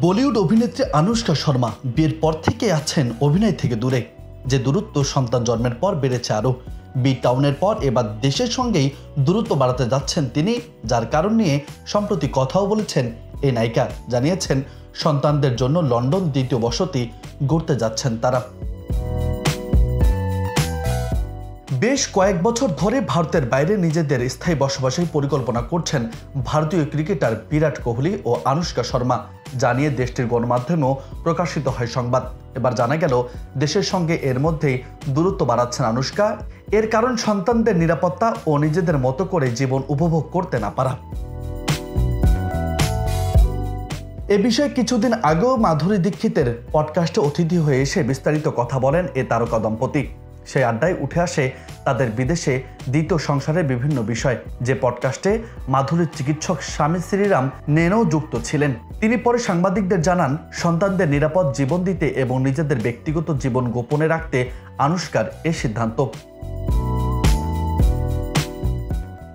বলিউড অভিনেত্রী আনুশকা শর্মা বিয়ের পর থেকে আছেন অভিনয় থেকে দূরে। যে দূরত্ব সন্তান জন্মের পর বেড়েছে আরও। বি টাউনের পর এবার দেশের সঙ্গেই দূরত্ব বাড়াতে যাচ্ছেন তিনি, যার কারণ নিয়ে সম্প্রতি কথাও বলেছেন এই নায়িকা। জানিয়েছেন সন্তানদের জন্য লন্ডন দ্বিতীয় বসতি গড়তে যাচ্ছেন তারা। বেশ কয়েক বছর ধরে ভারতের বাইরে নিজেদের স্থায়ী বসবাসের পরিকল্পনা করছেন ভারতীয় ক্রিকেটার বিরাট কোহলি ও আনুশকা শর্মা, জানিয়ে দেশটির গণমাধ্যমেও প্রকাশিত হয় সংবাদ। এবার জানা গেল দেশের সঙ্গে এর মধ্যেই দূরত্ব বাড়াচ্ছেন আনুশকা। এর কারণ সন্তানদের নিরাপত্তা ও নিজেদের মতো করে জীবন উপভোগ করতে না পারা। এ বিষয়ে কিছুদিন আগেও মাধুরী দীক্ষিতের পডকাস্টে অতিথি হয়ে এসে বিস্তারিত কথা বলেন এ তারকা দম্পতি। সেই আড্ডায় উঠে আসে তাদের বিদেশে দ্বিতীয় সংসারের বিভিন্ন বিষয়। যে পডকাস্টে মাধুরীর চিকিৎসক স্বামী শ্রীরাম নেনও যুক্ত ছিলেন। তিনি পরে সাংবাদিকদের জানান, সন্তানদের নিরাপদ জীবন দিতে এবং নিজেদের ব্যক্তিগত জীবন গোপনে রাখতে আনুশকার এ সিদ্ধান্ত।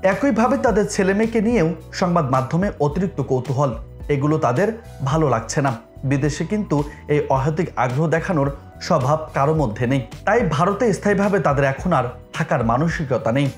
একইভাবে তাদের ছেলেমেয়েকে নিয়েও সংবাদ মাধ্যমে অতিরিক্ত কৌতূহল। এগুলো তাদের ভালো লাগছে না। বিদেশে কিন্তু এই অহেতুক আগ্রহ দেখানোর স্বভাব কারো মধ্যে নেই। তাই ভারতে স্থায়ীভাবে তাদের এখন আর থাকার মানসিকতা নেই।